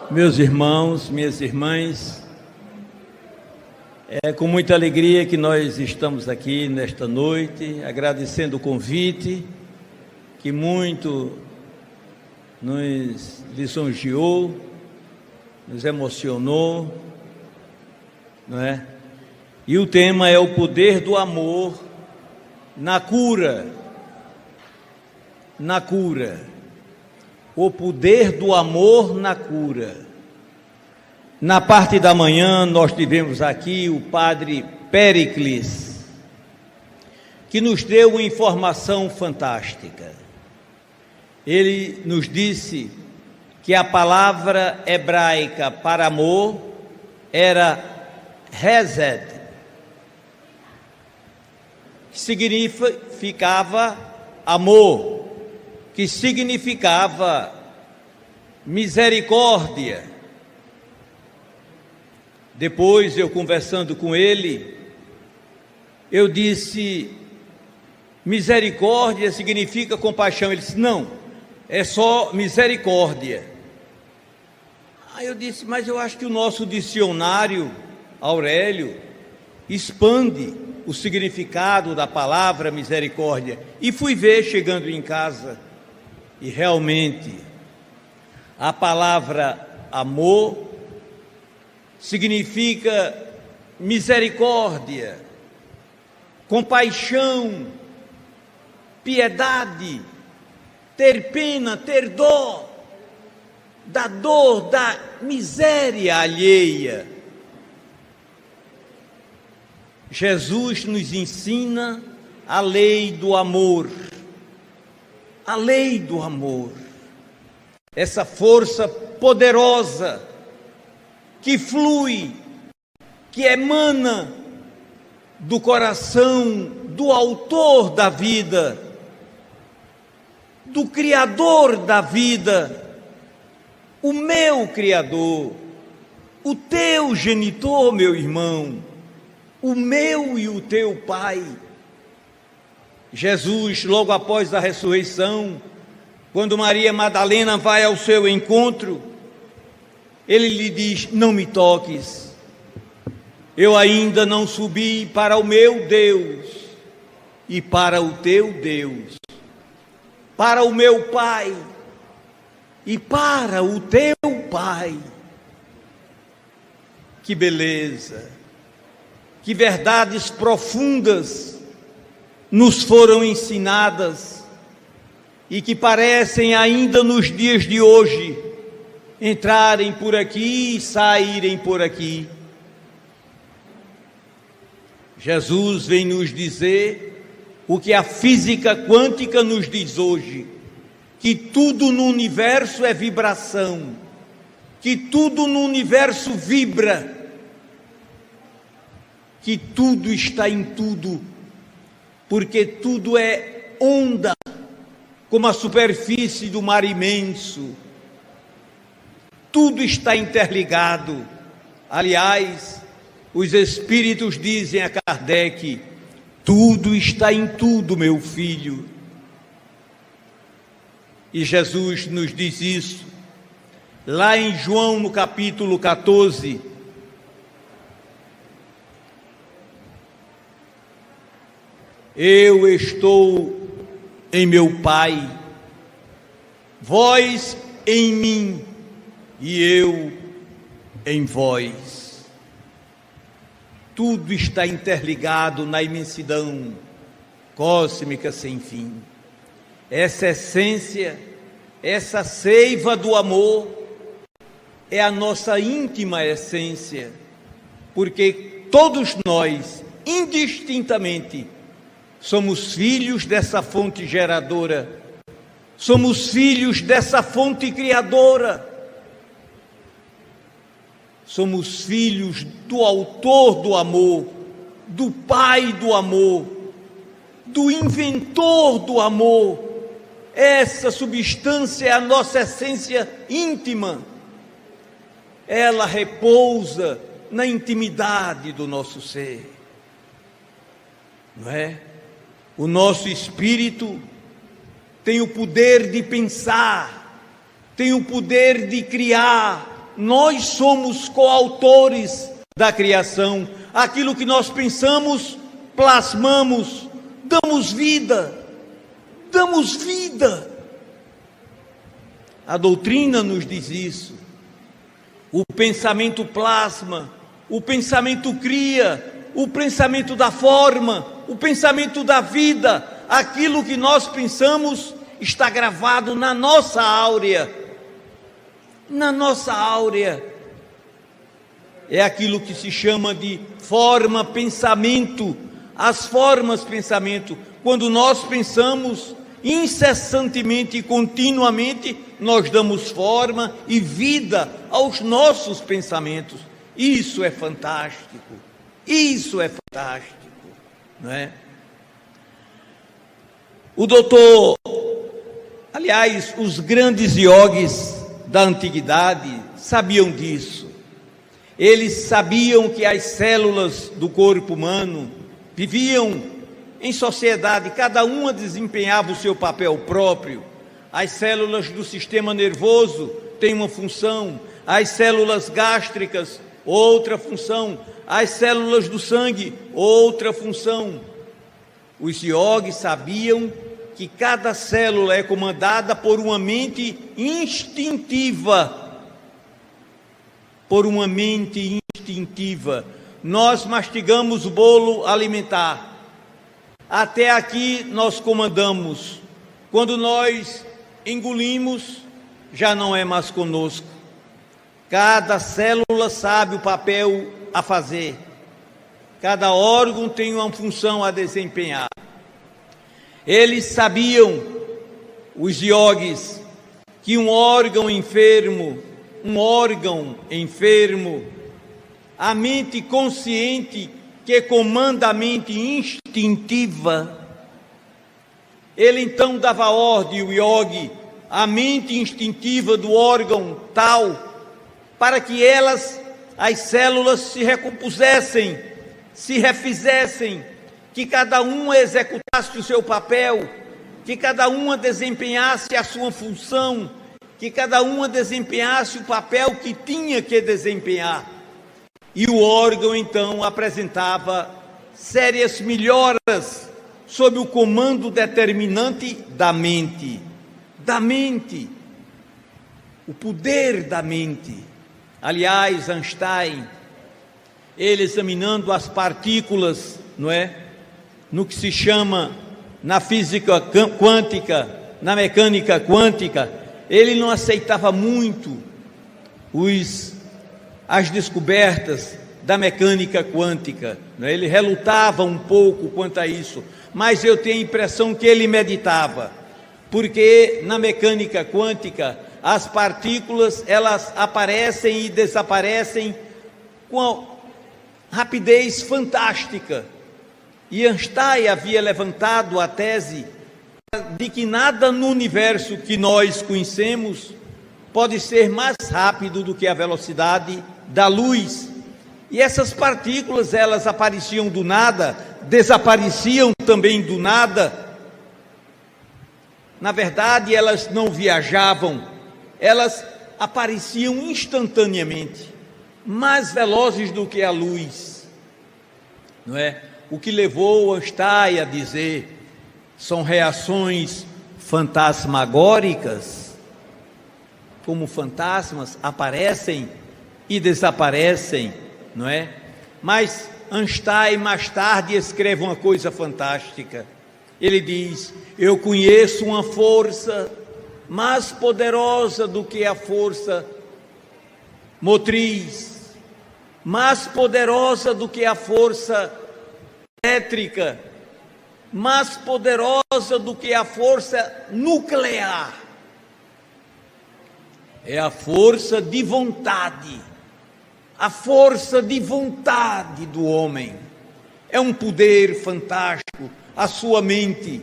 Meus irmãos, minhas irmãs, é com muita alegria que nós estamos aqui nesta noite, agradecendo o convite, que muito nos lisonjeou, nos emocionou, não é? E o tema é o poder do amor na cura. Na cura. O poder do amor na cura. Na parte da manhã nós tivemos aqui o padre Péricles, que nos deu uma informação fantástica. Ele nos disse que a palavra hebraica para amor era hesed, que significava amor, que significava misericórdia. Depois, eu conversando com ele, eu disse: misericórdia significa compaixão. Ele disse: não, é só misericórdia. Aí eu disse: mas eu acho que o nosso dicionário, Aurélio, expande o significado da palavra misericórdia. E fui ver chegando em casa, e realmente a palavra amor significa misericórdia, compaixão, piedade, ter pena, ter dó, da miséria alheia. Jesus nos ensina a lei do amor, a lei do amor, essa força poderosa que flui, que emana do coração do autor da vida, do Criador da vida, o meu Criador, o teu genitor, meu irmão, o meu e o teu Pai. Jesus, logo após a ressurreição, quando Maria Madalena vai ao seu encontro, ele lhe diz: não me toques, eu ainda não subi para o meu Deus e para o teu Deus, para o meu Pai e para o teu Pai. Que beleza, que verdades profundas nos foram ensinadas e que parecem ainda nos dias de hoje entrarem por aqui e saírem por aqui. Jesus vem nos dizer o que a física quântica nos diz hoje, que tudo no universo é vibração, que tudo no universo vibra, que tudo está em tudo, porque tudo é onda, como a superfície do mar imenso. Tudo está interligado. Aliás, os espíritos dizem a Kardec: tudo está em tudo, meu filho. E Jesus nos diz isso lá em João, no capítulo 14. Eu estou em meu Pai, vós em mim e eu em vós. Tudo está interligado na imensidão cósmica sem fim. Essa essência, essa seiva do amor é a nossa íntima essência, porque todos nós, indistintamente, somos filhos dessa fonte geradora, somos filhos dessa fonte criadora, somos filhos do autor do amor, do Pai do amor, do inventor do amor. Essa substância é a nossa essência íntima, ela repousa na intimidade do nosso ser, não é? O nosso espírito tem o poder de pensar, tem o poder de criar, nós somos coautores da criação. Aquilo que nós pensamos, plasmamos, damos vida. Damos vida. A doutrina nos diz isso. O pensamento plasma, o pensamento cria, o pensamento dá forma, o pensamento dá vida. Aquilo que nós pensamos está gravado na nossa áurea. Na nossa áurea. É aquilo que se chama de forma pensamento. As formas pensamento. Quando nós pensamos incessantemente e continuamente, nós damos forma e vida aos nossos pensamentos. Isso é fantástico. Isso é fantástico, não é? O doutor, aliás, os grandes iogues da antiguidade sabiam disso. Eles sabiam que as células do corpo humano viviam em sociedade, cada uma desempenhava o seu papel próprio. As células do sistema nervoso têm uma função, as células gástricas, outra função, as células do sangue, outra função. Os iogues sabiam que cada célula é comandada por uma mente instintiva. Por uma mente instintiva. Nós mastigamos o bolo alimentar. Até aqui nós comandamos. Quando nós engolimos, já não é mais conosco. Cada célula sabe o papel a fazer. Cada órgão tem uma função a desempenhar. Eles sabiam, os iogues, que um órgão enfermo, a mente consciente que comanda a mente instintiva, ele então dava ordem, o iogue, à mente instintiva do órgão tal, para que as células se recompusessem, se refizessem, que cada uma executasse o seu papel, que cada uma desempenhasse a sua função, que cada uma desempenhasse o papel que tinha que desempenhar. E o órgão então apresentava sérias melhoras sob o comando determinante da mente. Da mente. O poder da mente. Aliás, Einstein, ele examinando as partículas, não é? No que se chama na física quântica, na mecânica quântica, ele não aceitava muito as descobertas da mecânica quântica, não é? Ele relutava um pouco quanto a isso, mas eu tenho a impressão que ele meditava, porque na mecânica quântica as partículas elas aparecem e desaparecem com rapidez fantástica. E Einstein havia levantado a tese de que nada no universo que nós conhecemos pode ser mais rápido do que a velocidade da luz. E essas partículas, elas apareciam do nada, desapareciam também do nada. Na verdade, elas não viajavam, elas apareciam instantaneamente, mais velozes do que a luz, não é? O que levou Einstein a dizer: são reações fantasmagóricas, como fantasmas aparecem e desaparecem, não é? Mas Einstein mais tarde escreve uma coisa fantástica. Ele diz: eu conheço uma força mais poderosa do que a força motriz, mais poderosa do que a força elétrica, mais poderosa do que a força nuclear. É a força de vontade, a força de vontade do homem. É um poder fantástico. A sua mente,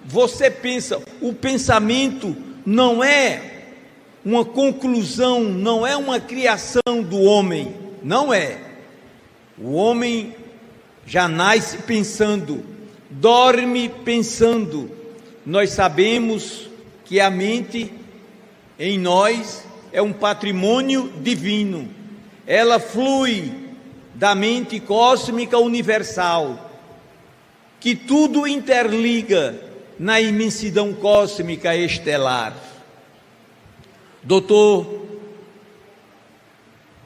você pensa, o pensamento não é uma conclusão, não é uma criação do homem, não é. O homem já nasce pensando, dorme pensando. Nós sabemos que a mente em nós é um patrimônio divino. Ela flui da mente cósmica universal, que tudo interliga na imensidão cósmica estelar. Dr.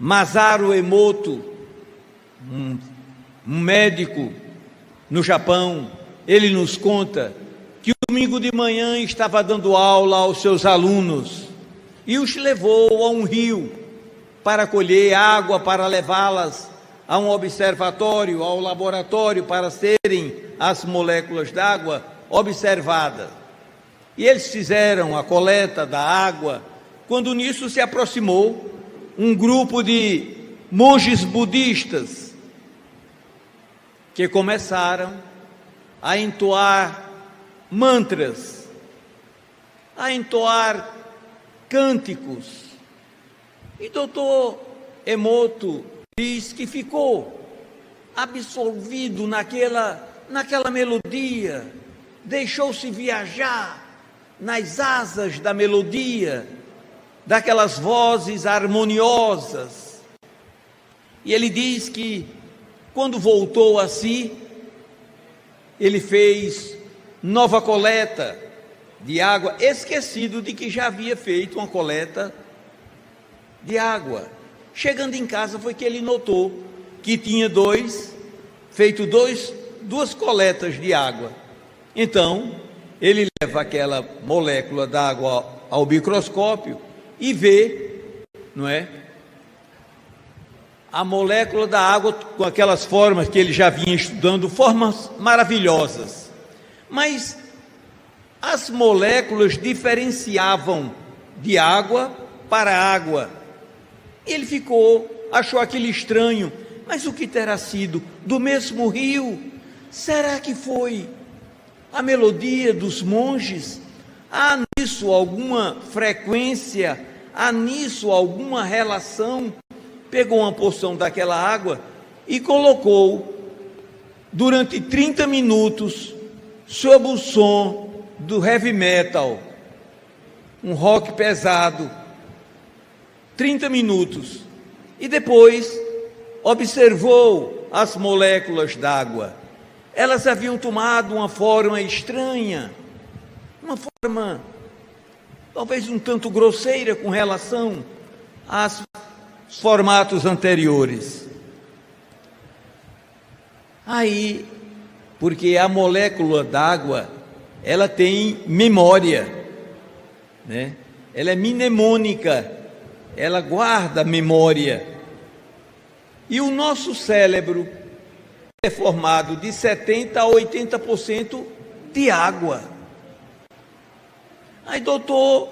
Masaru Emoto, um médico no Japão, ele nos conta que domingo de manhã estava dando aula aos seus alunos e os levou a um rio para colher água, para levá-las a um observatório, ao laboratório, para serem as moléculas d'água observadas. E eles fizeram a coleta da água, quando nisso se aproximou um grupo de monges budistas que começaram a entoar mantras, a entoar cânticos. E doutor Emoto diz que ficou absorvido naquela melodia, deixou-se viajar nas asas da melodia, daquelas vozes harmoniosas. E ele diz que, quando voltou a si, ele fez nova coleta de água, esquecido de que já havia feito uma coleta de água. Chegando em casa foi que ele notou que tinha feito duas coletas de água. Então, ele leva aquela molécula d'água ao microscópio e vê, não é, a molécula da água com aquelas formas que ele já vinha estudando, formas maravilhosas. Mas as moléculas diferenciavam de água para água. Ele achou aquilo estranho. Mas o que terá sido? Do mesmo rio? Será que foi a melodia dos monges? Há nisso alguma frequência? Há nisso alguma relação? Pegou uma porção daquela água e colocou durante 30 minutos sob o som do heavy metal, um rock pesado. 30 minutos. E depois observou as moléculas d'água. Elas haviam tomado uma forma estranha, uma forma talvez um tanto grosseira com relação aos formatos anteriores. Aí, porque a molécula d'água, ela tem memória, né? Ela é mnemônica, ela guarda memória. E o nosso cérebro é formado de 70% a 80% de água. Aí doutor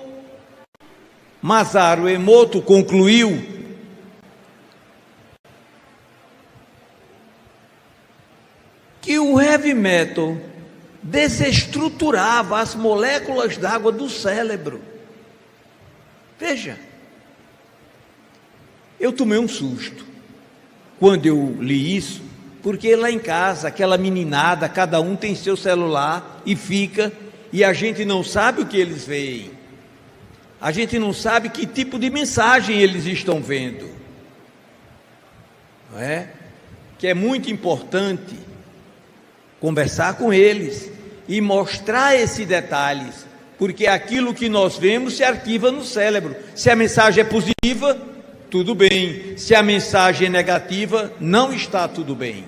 Masaru Emoto concluiu que o heavy metal desestruturava as moléculas d'água do cérebro. Veja, eu tomei um susto quando eu li isso, porque lá em casa, aquela meninada, cada um tem seu celular e fica, e a gente não sabe o que eles veem, a gente não sabe que tipo de mensagem eles estão vendo, não é? Que é muito importante conversar com eles e mostrar esses detalhes, porque aquilo que nós vemos se arquiva no cérebro. Se a mensagem é positiva, tudo bem. Se a mensagem é negativa, não está tudo bem.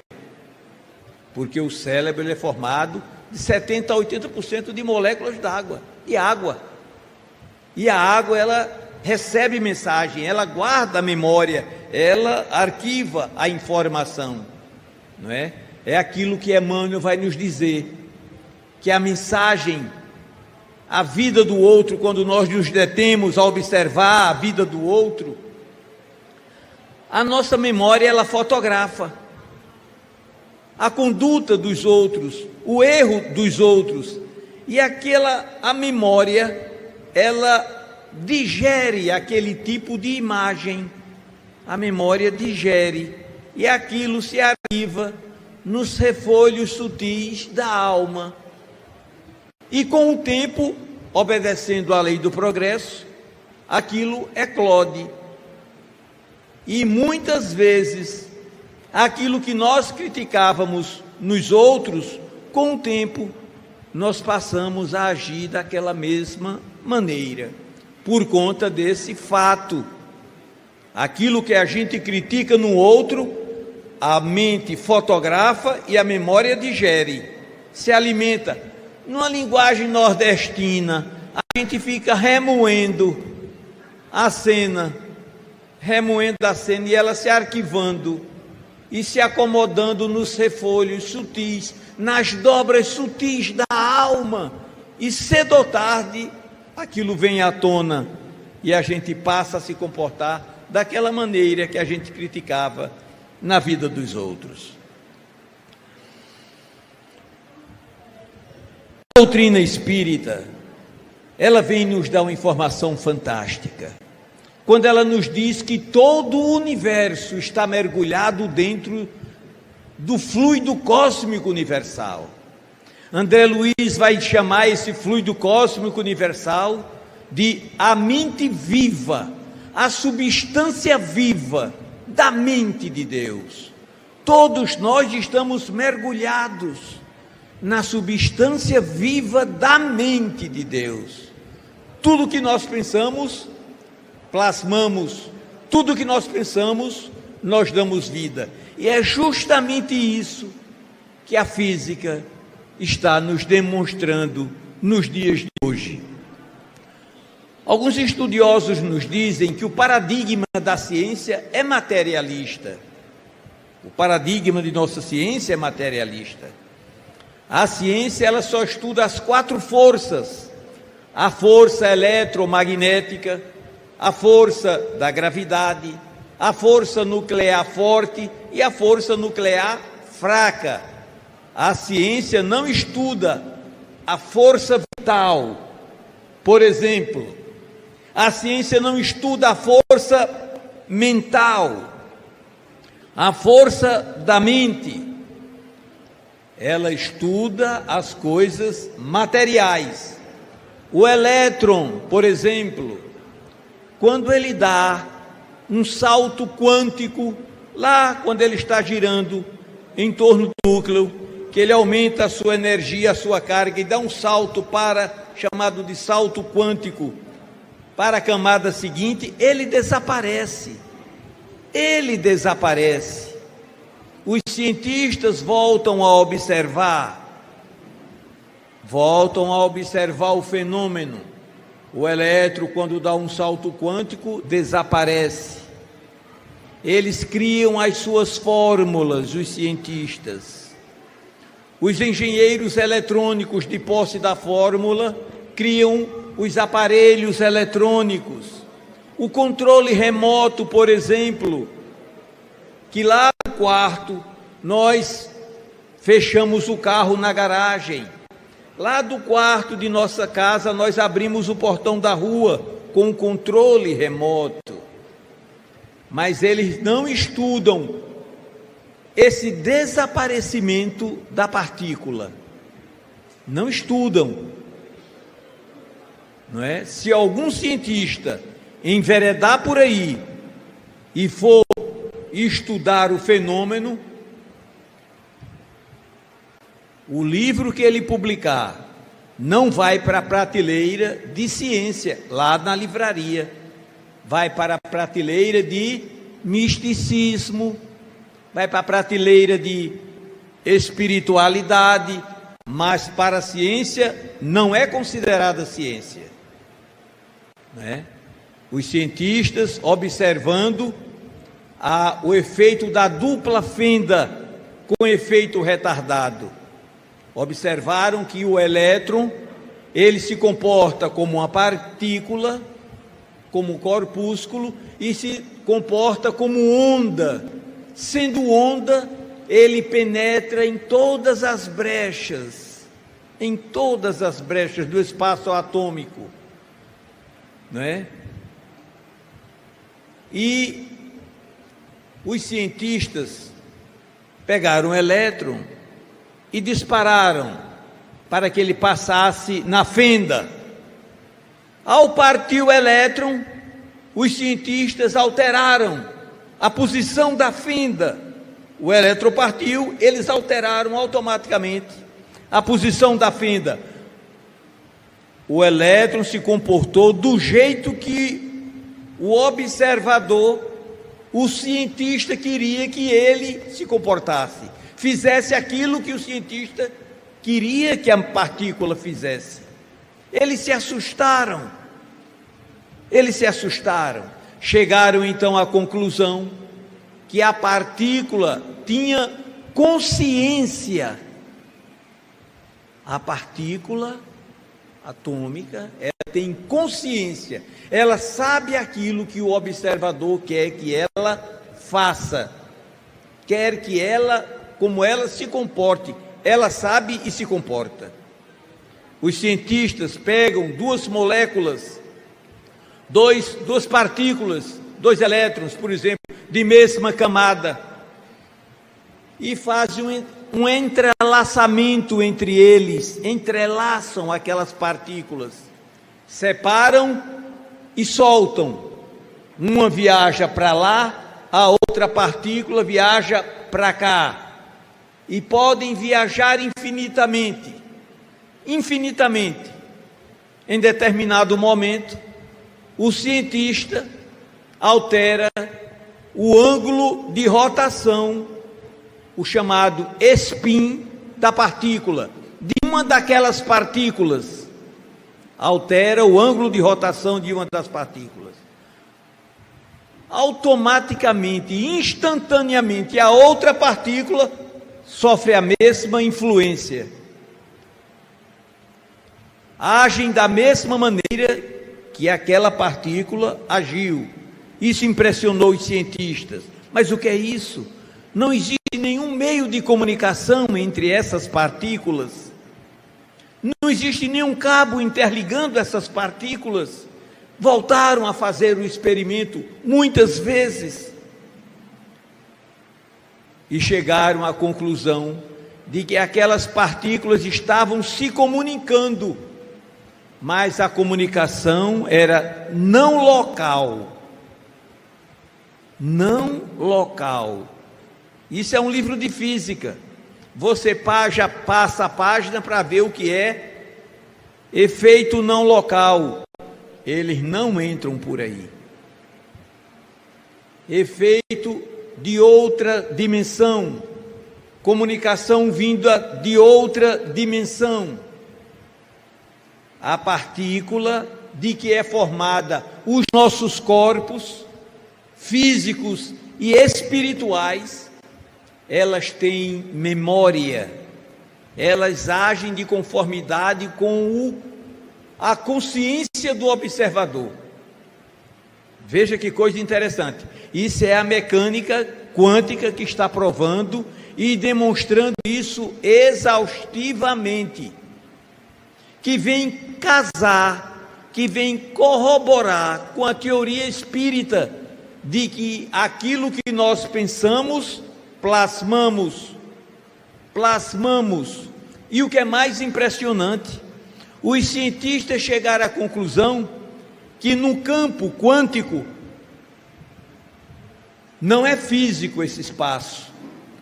Porque o cérebro ele é formado de 70% a 80% de moléculas d'água, de água. E a água, ela recebe mensagem, ela guarda a memória, ela arquiva a informação, não é? É aquilo que Emmanuel vai nos dizer, que a mensagem, a vida do outro, quando nós nos detemos a observar a vida do outro, a nossa memória, ela fotografa a conduta dos outros, o erro dos outros, e a memória, ela digere aquele tipo de imagem, a memória digere, e aquilo se arquiva nos refolhos sutis da alma. E com o tempo, obedecendo à lei do progresso, aquilo eclode. E muitas vezes, aquilo que nós criticávamos nos outros, com o tempo, nós passamos a agir daquela mesma maneira, por conta desse fato. Aquilo que a gente critica no outro, a mente fotografa e a memória digere, se alimenta. Numa linguagem nordestina, a gente fica remoendo a cena e ela se arquivando e se acomodando nos refolhos sutis, nas dobras sutis da alma, e cedo ou tarde aquilo vem à tona e a gente passa a se comportar daquela maneira que a gente criticava na vida dos outros. A doutrina espírita, ela vem nos dar uma informação fantástica, quando ela nos diz que todo o universo está mergulhado dentro do fluido cósmico universal. André Luiz vai chamar esse fluido cósmico universal de a mente viva, a substância viva da mente de Deus. Todos nós estamos mergulhados na substância viva da mente de Deus. Tudo que nós pensamos, plasmamos. Tudo que nós pensamos, nós damos vida. E é justamente isso que a física está nos demonstrando nos dias de hoje. Alguns estudiosos nos dizem que o paradigma da ciência é materialista. O paradigma de nossa ciência é materialista. A ciência, ela só estuda as 4 forças: a força eletromagnética, a força da gravidade, a força nuclear forte e a força nuclear fraca. A ciência não estuda a força vital. Por exemplo, a ciência não estuda a força mental, a força da mente. Ela estuda as coisas materiais. O elétron, por exemplo, quando ele dá um salto quântico, lá quando ele está girando em torno do núcleo, que ele aumenta a sua energia, a sua carga, e dá um salto chamado de salto quântico, para a camada seguinte, ele desaparece. Ele desaparece. Os cientistas voltam a observar o fenômeno. O elétron, quando dá um salto quântico, desaparece. Eles criam as suas fórmulas, os cientistas. Os engenheiros eletrônicos, de posse da fórmula, criam os aparelhos eletrônicos. O controle remoto, por exemplo, que lá no quarto nós fechamos o carro na garagem. Lá do quarto de nossa casa nós abrimos o portão da rua com o controle remoto. Mas eles não estudam esse desaparecimento da partícula. Não estudam. Não é? Se algum cientista enveredar por aí e for estudar o fenômeno, o livro que ele publicar não vai para a prateleira de ciência, lá na livraria, vai para a prateleira de misticismo, vai para a prateleira de espiritualidade, mas para a ciência não é considerada ciência, não é? Os cientistas, observando o efeito da dupla fenda com efeito retardado, observaram que o elétron, ele se comporta como uma partícula, como um corpúsculo, e se comporta como onda. Sendo onda, ele penetra em todas as brechas do espaço atômico, não é? E os cientistas pegaram o elétron e dispararam para que ele passasse na fenda. Ao partir o elétron, os cientistas alteraram a posição da fenda. O elétron partiu, eles alteraram automaticamente a posição da fenda. O elétron se comportou do jeito que o observador, o cientista, queria que ele se comportasse, fizesse aquilo que o cientista queria que a partícula fizesse. Eles se assustaram, chegaram então à conclusão que a partícula tinha consciência. A partícula atômica, ela tem consciência, ela sabe aquilo que o observador quer que ela faça, quer que ela, como ela se comporte, ela sabe e se comporta. Os cientistas pegam duas moléculas, duas partículas, dois elétrons, por exemplo, de mesma camada, e fazem um entrelaçamento entre eles, entrelaçam aquelas partículas, separam e soltam. Uma viaja para lá, a outra partícula viaja para cá, e podem viajar infinitamente. Em determinado momento, o cientista altera o ângulo de rotação, o chamado spin da partícula, de uma daquelas partículas, altera o ângulo de rotação de uma das partículas. Automaticamente, instantaneamente, a outra partícula sofre a mesma influência. Agem da mesma maneira que aquela partícula agiu. Isso impressionou os cientistas. Mas o que é isso? Não existe nenhum meio de comunicação entre essas partículas. Não existe nenhum cabo interligando essas partículas. Voltaram a fazer o experimento muitas vezes e chegaram à conclusão de que aquelas partículas estavam se comunicando, mas a comunicação era não local. Não local. Isso é um livro de física. Você já passa a página para ver o que é efeito não local. Eles não entram por aí. Efeito de outra dimensão. Comunicação vinda de outra dimensão. A partícula de que é formada os nossos corpos físicos e espirituais, elas têm memória, elas agem de conformidade com a consciência do observador. Veja que coisa interessante. Isso é a mecânica quântica que está provando e demonstrando isso exaustivamente, que vem casar, que vem corroborar com a teoria espírita de que aquilo que nós pensamos, plasmamos. E o que é mais impressionante, os cientistas chegaram à conclusão que no campo quântico não é físico esse espaço.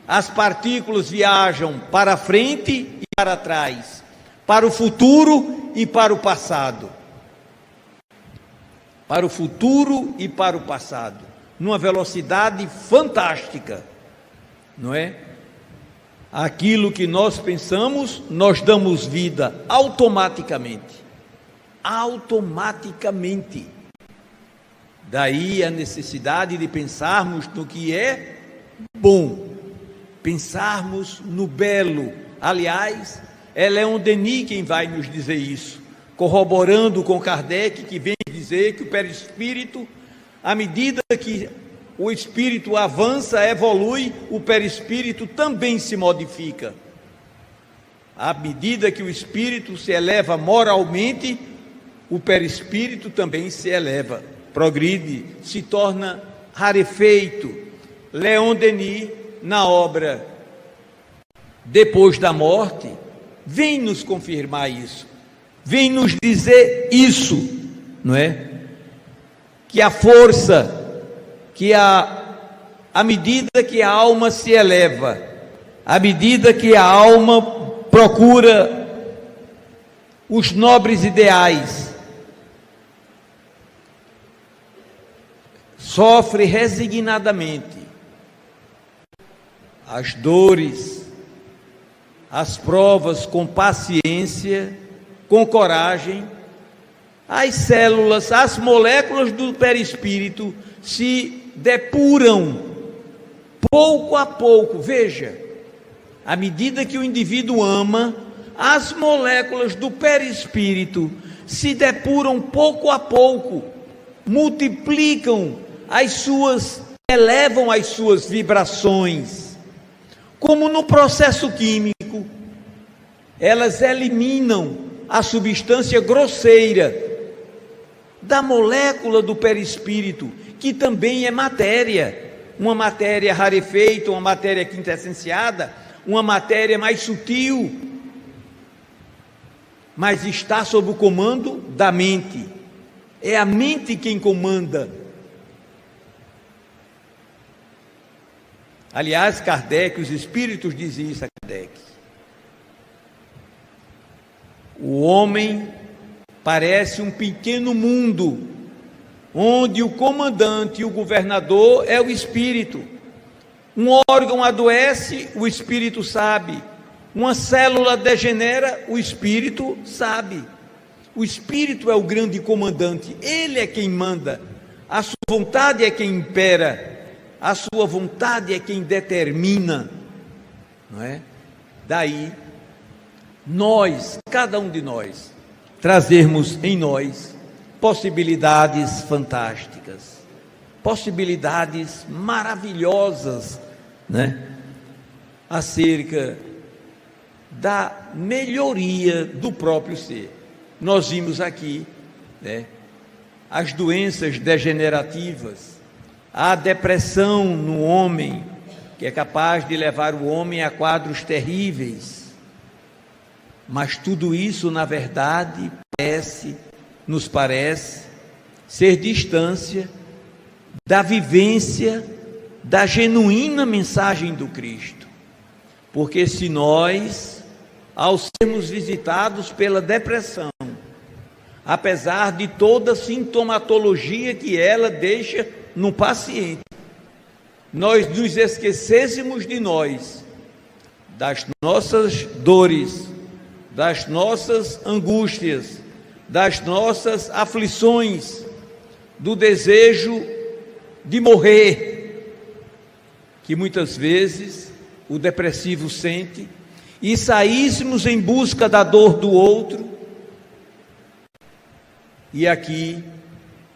As partículas viajam para frente e para trás, para o futuro e para o passado. Para o futuro e para o passado, numa velocidade fantástica, não é? Aquilo que nós pensamos, nós damos vida automaticamente. Daí a necessidade de pensarmos no que é bom, pensarmos no belo. Aliás, é Leon Denis quem vai nos dizer isso, corroborando com Kardec, que vem dizer que o perispírito, à medida que o espírito avança, evolui, o perispírito também se modifica. À medida que o espírito se eleva moralmente, o perispírito também se eleva, progride, se torna rarefeito. Leon Denis, na obra Depois da Morte, vem nos confirmar isso, vem nos dizer isso, não é? que a força, que à medida que a alma se eleva, à medida que a alma procura os nobres ideais, sofre resignadamente as dores, as provas com paciência, com coragem, as células, as moléculas do perispírito se depuram pouco a pouco. Veja, à medida que o indivíduo ama, as moléculas do perispírito se depuram pouco a pouco, multiplicam elevam as suas vibrações. Como no processo químico, elas eliminam a substância grosseira da molécula do perispírito, que também é matéria, uma matéria rarefeita, uma matéria quintessenciada, uma matéria mais sutil, mas está sob o comando da mente. É a mente quem comanda. Aliás, Kardec, os espíritos dizem isso a Kardec. O homem parece um pequeno mundo, onde o comandante e o governador é o espírito. Um órgão adoece, o espírito sabe. Uma célula degenera, o espírito sabe. O espírito é o grande comandante, ele é quem manda. A sua vontade é quem impera. A sua vontade é quem determina, não é? Daí, nós, cada um de nós, trazermos em nós possibilidades fantásticas, possibilidades maravilhosas, né? Acerca da melhoria do próprio ser. Nós vimos aqui, né, as doenças degenerativas, a depressão no homem, que é capaz de levar o homem a quadros terríveis. Mas tudo isso, na verdade, nos parece ser distância da vivência da genuína mensagem do Cristo. Porque se nós, ao sermos visitados pela depressão, apesar de toda a sintomatologia que ela deixa no paciente, nós nos esquecêssemos de nós, das nossas dores, das nossas angústias, das nossas aflições, do desejo de morrer, que muitas vezes o depressivo sente, e saíssemos em busca da dor do outro. E aqui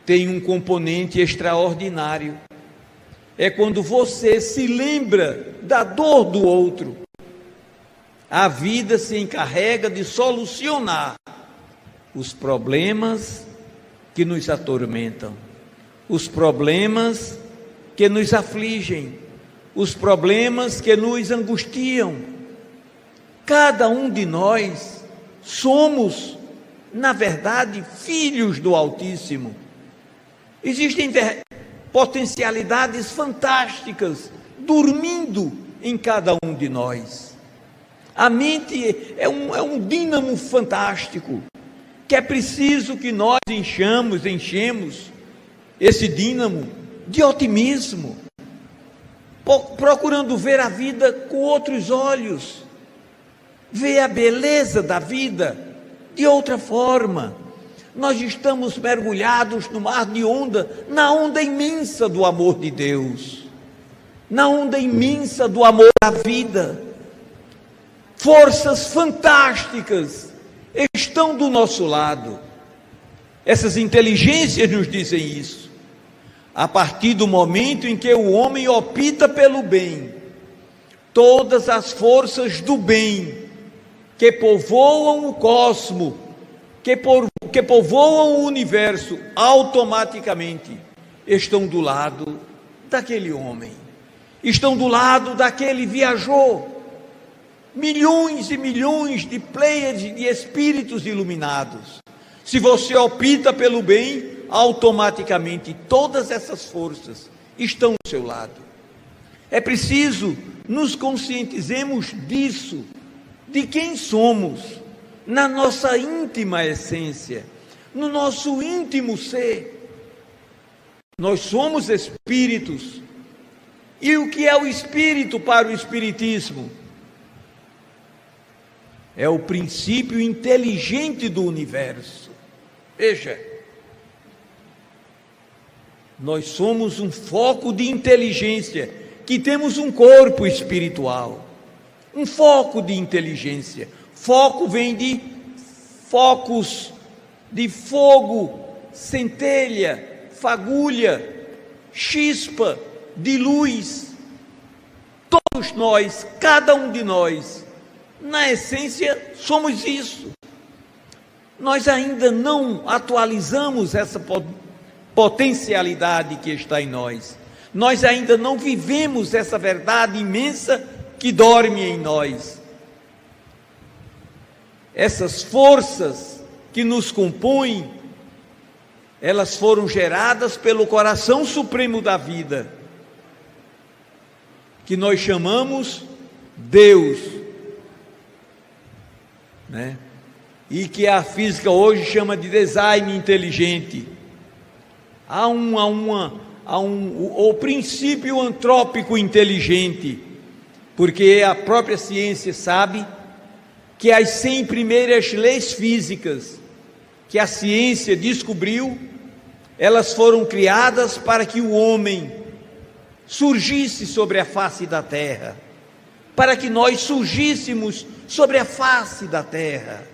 tem um componente extraordinário. É quando você se lembra da dor do outro. A vida se encarrega de solucionar os problemas que nos atormentam, os problemas que nos afligem, os problemas que nos angustiam. Cada um de nós somos, na verdade, filhos do Altíssimo. Existem potencialidades fantásticas dormindo em cada um de nós. A mente é um dínamo fantástico, que é preciso que nós enchemos esse dínamo de otimismo, procurando ver a vida com outros olhos, ver a beleza da vida de outra forma. Nós estamos mergulhados no mar de onda, na onda imensa do amor de Deus, na onda imensa do amor à vida. Forças fantásticas estão do nosso lado. Essas inteligências nos dizem isso. A partir do momento em que o homem opta pelo bem, todas as forças do bem que povoam o cosmos, que povoam o universo, automaticamente estão do lado daquele homem, estão do lado daquele viajor. Milhões e milhões de pleiades de espíritos iluminados. Se você opta pelo bem, automaticamente todas essas forças estão do seu lado. É preciso nos conscientizemos disso, de quem somos, na nossa íntima essência, no nosso íntimo ser. Nós somos espíritos. E o que é o espírito para o espiritismo? É o princípio inteligente do universo. Veja, nós somos um foco de inteligência, que temos um corpo espiritual, um foco de inteligência. Foco vem de focos, de fogo, centelha, fagulha, chispa de luz. Todos nós, cada um de nós, na essência, somos isso. Nós ainda não atualizamos essa potencialidade que está em nós. Nós ainda não vivemos essa verdade imensa que dorme em nós. Essas forças que nos compõem, elas foram geradas pelo coração supremo da vida, que nós chamamos Deus, né? E que a física hoje chama de design inteligente. Há o princípio antrópico inteligente, porque a própria ciência sabe que as 100 primeiras leis físicas que a ciência descobriu, elas foram criadas para que o homem surgisse sobre a face da terra, para que nós surgíssemos sobre a face da terra.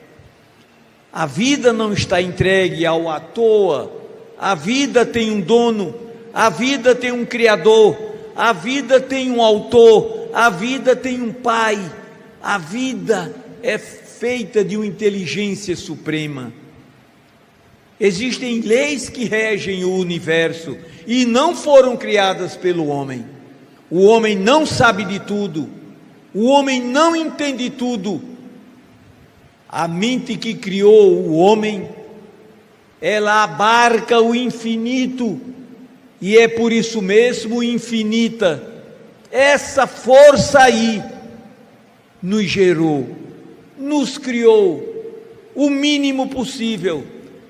A vida não está entregue ao à toa, a vida tem um dono, a vida tem um criador, a vida tem um autor, a vida tem um pai, a vida é feita de uma inteligência suprema. Existem leis que regem o universo e não foram criadas pelo homem. O homem não sabe de tudo, o homem não entende tudo. A mente que criou o homem, ela abarca o infinito e é por isso mesmo infinita. Essa força aí nos gerou, nos criou o mínimo possível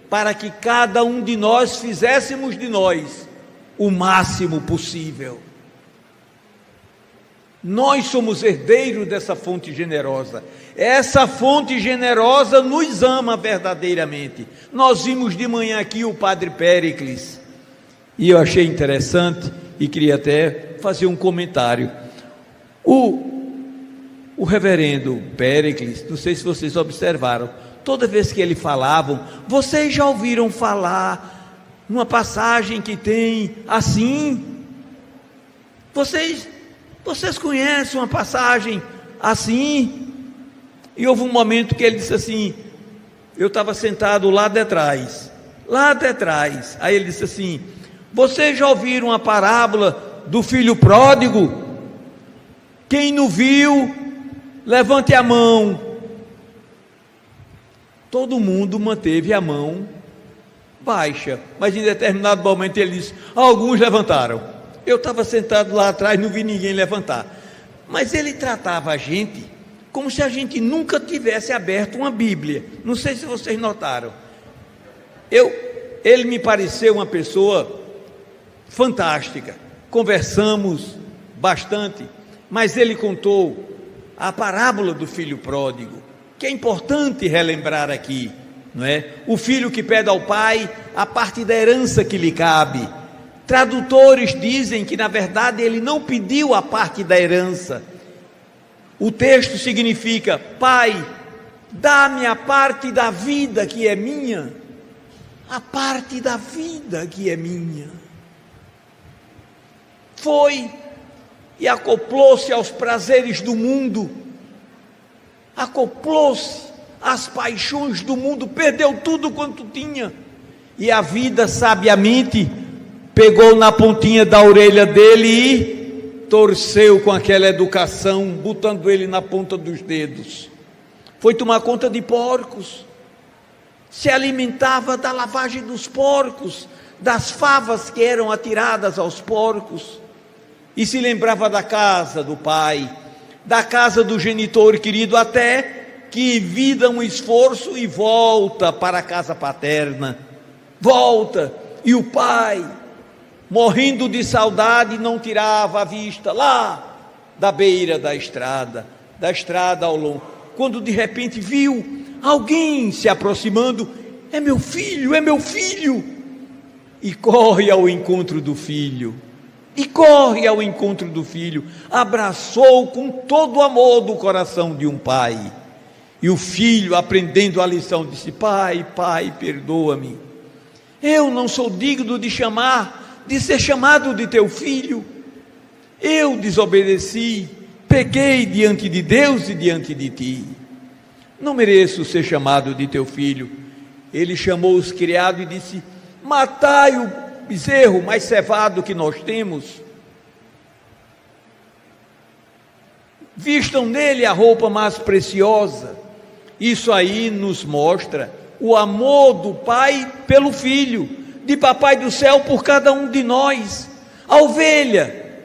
para que cada um de nós fizéssemos de nós o máximo possível. Nós somos herdeiros dessa fonte generosa. Essa fonte generosa nos ama verdadeiramente. Nós vimos de manhã aqui o Padre Péricles, e eu achei interessante e queria até fazer um comentário. O reverendo Péricles, não sei se vocês observaram, toda vez que ele falava, vocês já ouviram falar numa passagem que tem assim? Vocês conhecem uma passagem assim? E houve um momento que ele disse assim, eu estava sentado lá de trás, aí ele disse assim, vocês já ouviram a parábola do filho pródigo? Quem não viu, levante a mão. Todo mundo manteve a mão baixa, mas em determinado momento ele disse, alguns levantaram. Eu estava sentado lá atrás, não vi ninguém levantar, mas ele tratava a gente como se a gente nunca tivesse aberto uma Bíblia. Não sei se vocês notaram. Ele me pareceu uma pessoa fantástica, conversamos bastante, mas ele contou a parábola do filho pródigo, que é importante relembrar aqui, não é? O filho que pede ao pai a parte da herança que lhe cabe. Tradutores dizem que na verdade ele não pediu a parte da herança. O texto significa, pai, dá-me a parte da vida que é minha, a parte da vida que é minha. Foi e acoplou-se aos prazeres do mundo, acoplou-se às paixões do mundo, perdeu tudo quanto tinha, e a vida sabiamente pegou na pontinha da orelha dele e torceu com aquela educação, botando ele na ponta dos dedos. Foi tomar conta de porcos, se alimentava da lavagem dos porcos, das favas que eram atiradas aos porcos, e se lembrava da casa do pai, da casa do genitor querido, até que vida um esforço e volta para a casa paterna, volta, e o pai, morrendo de saudade, não tirava a vista lá da beira da estrada ao longo, quando de repente viu alguém se aproximando. É meu filho, e corre ao encontro do filho, abraçou com todo o amor do coração de um pai, e o filho, aprendendo a lição, disse: pai, perdoa-me, eu não sou digno de ser chamado de teu filho, eu desobedeci, pequei diante de Deus e diante de ti, não mereço ser chamado de teu filho. Ele chamou os criados e disse: matai o bezerro mais cevado que nós temos, vistam nele a roupa mais preciosa. Isso aí nos mostra o amor do pai pelo filho, de papai do céu por cada um de nós. A ovelha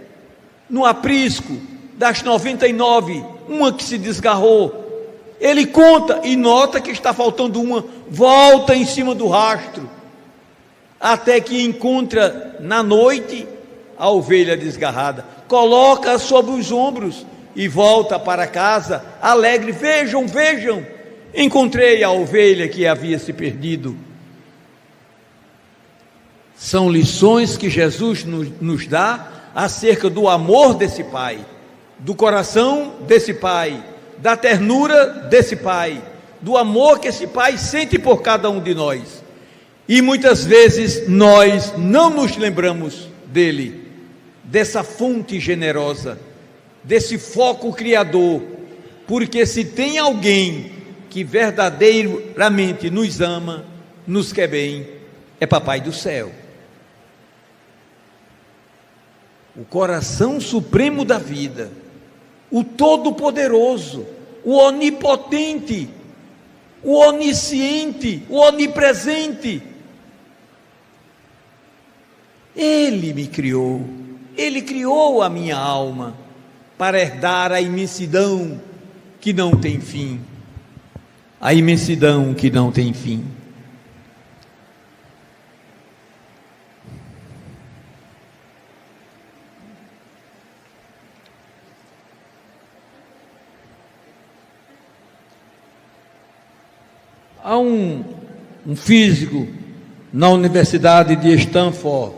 no aprisco das 99, uma que se desgarrou, ele conta e nota que está faltando uma, volta em cima do rastro, até que encontra na noite a ovelha desgarrada, coloca sobre os ombros e volta para casa alegre: vejam, encontrei a ovelha que havia se perdido. São lições que Jesus nos dá acerca do amor desse pai, do coração desse pai, da ternura desse pai, do amor que esse pai sente por cada um de nós. E muitas vezes nós não nos lembramos dele, dessa fonte generosa, desse foco criador, porque se tem alguém que verdadeiramente nos ama, nos quer bem, é papai do céu. O coração supremo da vida, o todo-poderoso, o onipotente, o onisciente, o onipresente. Ele me criou, ele criou a minha alma para herdar a imensidão que não tem fim. A imensidão que não tem fim. Há um físico na Universidade de Stanford,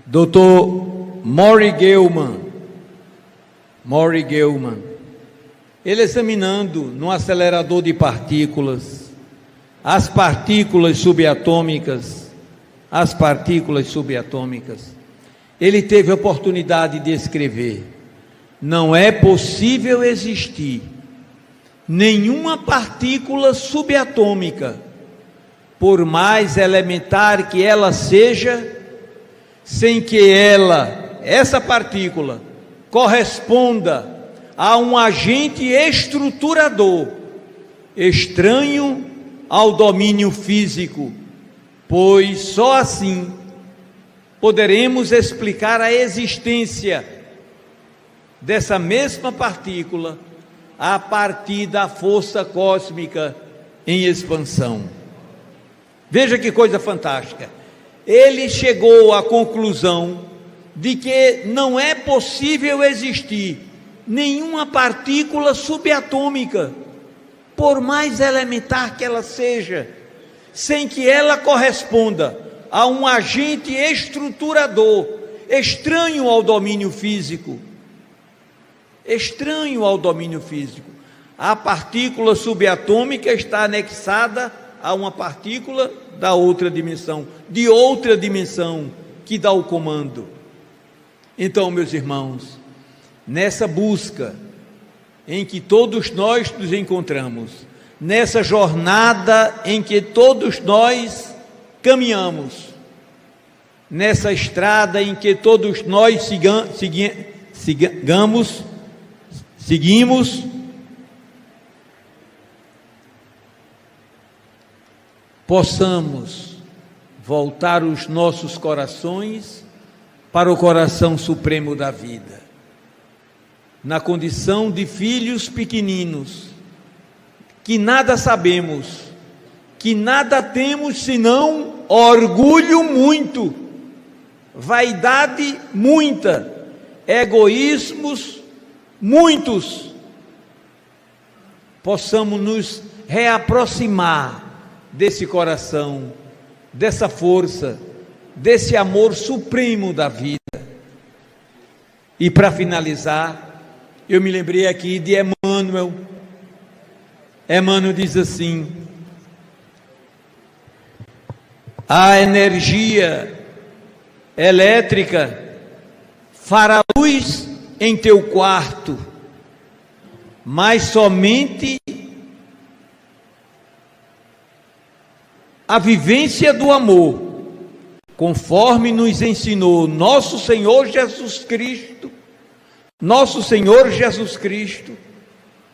Dr. Maury Gell-Mann, ele examinando no acelerador de partículas, as partículas subatômicas, ele teve a oportunidade de escrever: não é possível existir nenhuma partícula subatômica, por mais elementar que ela seja, sem que essa partícula, corresponda a um agente estruturador estranho ao domínio físico, pois só assim poderemos explicar a existência dessa mesma partícula a partir da força cósmica em expansão. Veja que coisa fantástica. Ele chegou à conclusão de que não é possível existir nenhuma partícula subatômica, por mais elementar que ela seja, sem que ela corresponda a um agente estruturador estranho ao domínio físico. A partícula subatômica está anexada a uma partícula da outra dimensão, de outra dimensão, que dá o comando. Então, meus irmãos, nessa busca em que todos nós nos encontramos, nessa jornada em que todos nós caminhamos, nessa estrada em que todos nós seguimos, possamos voltar os nossos corações para o coração supremo da vida, na condição de filhos pequeninos, que nada sabemos, que nada temos senão orgulho muito, vaidade muita, egoísmos muitos. Possamos nos reaproximar desse coração, dessa força, desse amor supremo da vida. E para finalizar, eu me lembrei aqui de Emmanuel. Emmanuel diz assim: a energia elétrica fará luz em teu quarto, mas somente a vivência do amor, conforme nos ensinou nosso Senhor Jesus Cristo,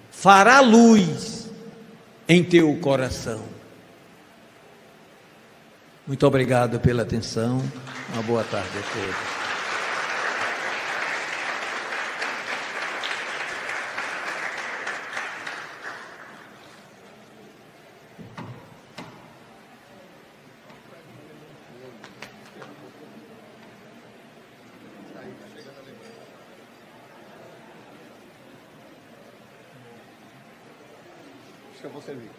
fará luz em teu coração. Muito obrigado pela atenção. Uma boa tarde a todos. Eu vou servir.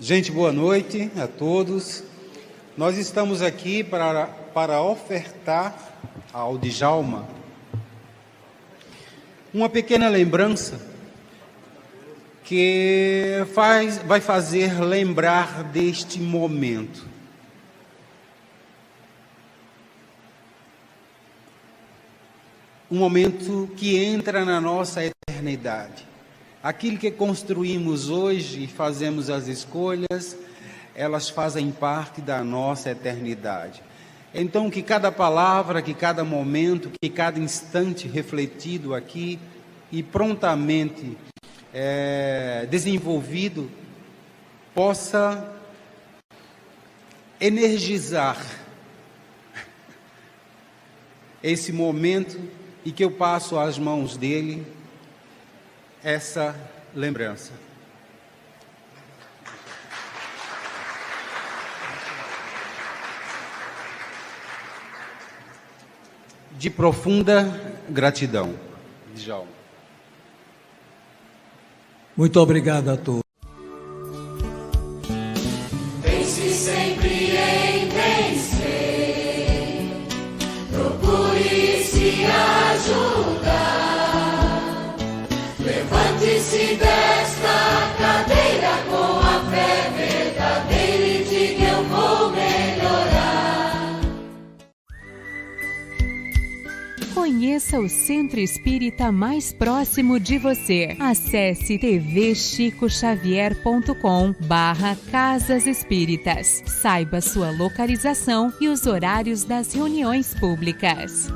Gente, boa noite a todos. Nós estamos aqui para ofertar ao Djalma uma pequena lembrança que vai fazer lembrar deste momento. Um momento que entra na nossa eternidade. Aquilo que construímos hoje e fazemos as escolhas, elas fazem parte da nossa eternidade. Então, que cada palavra, que cada momento, que cada instante refletido aqui e prontamente desenvolvido, possa energizar esse momento e que eu passo às mãos dele essa lembrança. De profunda gratidão. Djalma. Muito obrigado a todos. Pense sempre em vencer, procure se ajudar, levante-se desta cadeira com a fé verdadeira e diga: eu vou melhorar. Conheça o Centro Espírita mais próximo de você. Acesse tvchicoxavier.com/Casas Espíritas. Saiba sua localização e os horários das reuniões públicas.